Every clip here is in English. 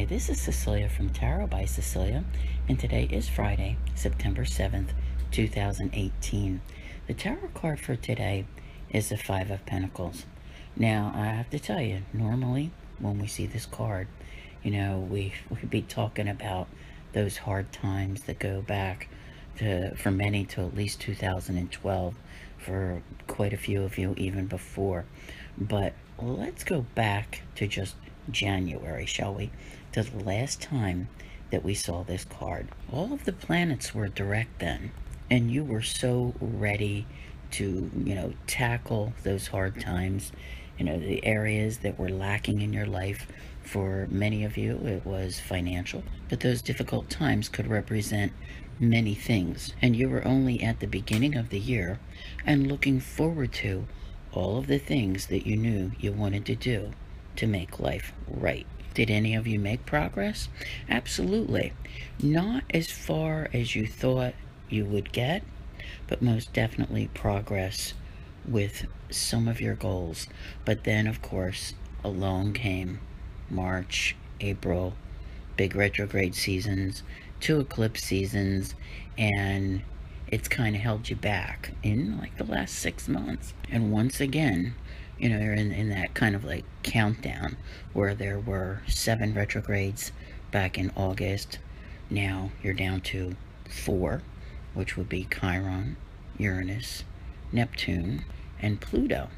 Hi, this is Cecilia from Tarot by Cecilia, and today is Friday, September 7th, 2018. The tarot card for today is the Five of Pentacles. Now, I have to tell you, normally when we see this card, we could be talking about those hard times that go back for many to at least 2012, for quite a few of you even before. But let's go back to just January, shall we, to the last time that we saw this card. All of the planets were direct then, and you were so ready to, tackle those hard times, the areas that were lacking in your life. For many of you, it was financial, but those difficult times could represent many things, and you were only at the beginning of the year and looking forward to all of the things that you knew you wanted to do to make life right. Did any of you make progress? Absolutely. Not as far as you thought you would get, but most definitely progress with some of your goals. But then, of course, along came March, April, big retrograde seasons, 2 eclipse seasons, and it's kind of held you back in like the last 6 months. And once again, you're in that kind of like countdown where there were 7 retrogrades back in August. Now you're down to 4, which would be Chiron, Uranus, Neptune, and Pluto,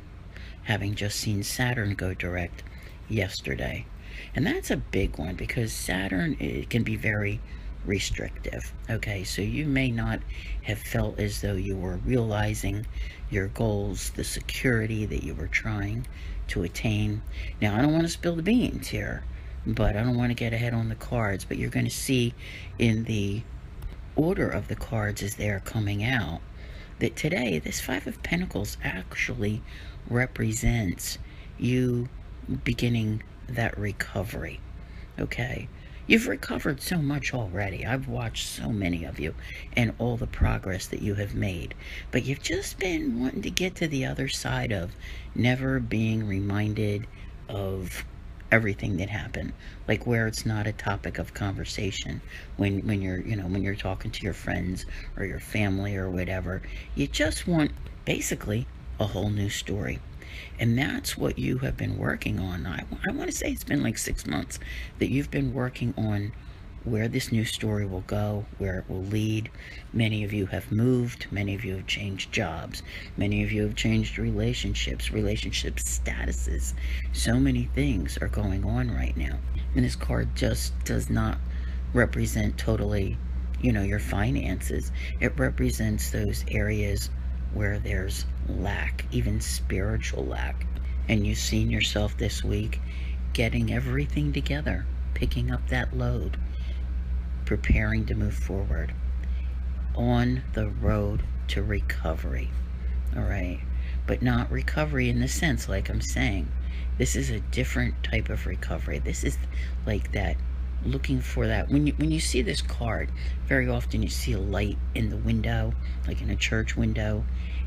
having just seen Saturn go direct yesterday. And that's a big one because Saturn, it can be very restrictive. Okay, so you may not have felt as though you were realizing your goals, the security that you were trying to attain. Now, I don't want to spill the beans here, but I don't want to get ahead on the cards, but you're going to see in the order of the cards as they're coming out that today this Five of Pentacles actually represents you beginning that recovery. Okay, you've recovered so much already. I've watched so many of you and all the progress that you have made, but you've just been wanting to get to the other side of never being reminded of everything that happened, like where it's not a topic of conversation when you're talking to your friends or your family or whatever. You just want basically a whole new story. And that's what you have been working on. I want to say it's been like 6 months that you've been working on where this new story will go, where it will lead. Many of you have moved. Many of you have changed jobs. Many of you have changed relationship statuses. So many things are going on right now. And this card just does not represent totally, your finances. It represents those areas where there's lack, even spiritual lack. And you've seen yourself this week getting everything together, picking up that load, preparing to move forward on the road to recovery. All right, but not recovery in the sense like I'm saying. This is a different type of recovery. This is like that, looking for that. When you see this card, very often you see a light in the window, like in a church window,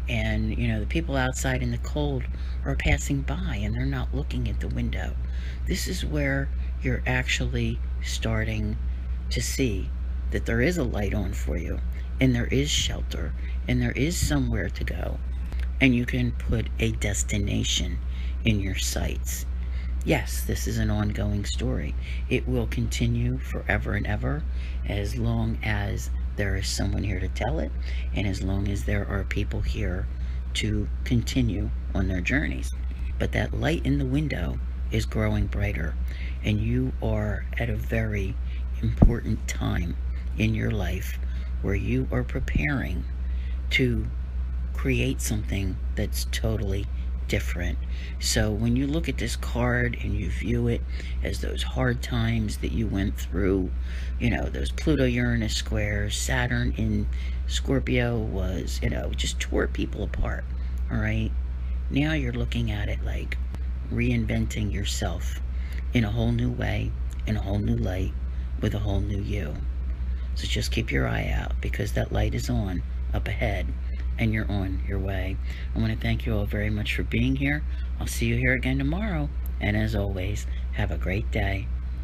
and the people outside in the cold are passing by and they're not looking at the window. This is where you're actually starting to see that there is a light on for you, and there is shelter, and there is somewhere to go, and you can put a destination in your sights. Yes, this is an ongoing story. It will continue forever and ever, as long as there is someone here to tell it, and as long as there are people here to continue on their journeys. But that light in the window is growing brighter, and you are at a very important time in your life where you are preparing to create something that's totally different. So when you look at this card and you view it as those hard times that you went through, those Pluto-Uranus squares, Saturn in Scorpio was, just tore people apart. All right, now you're looking at it like reinventing yourself in a whole new way, in a whole new light, with a whole new you. So just keep your eye out, because that light is on up ahead and you're on your way. I want to thank you all very much for being here. I'll see you here again tomorrow. And as always, have a great day.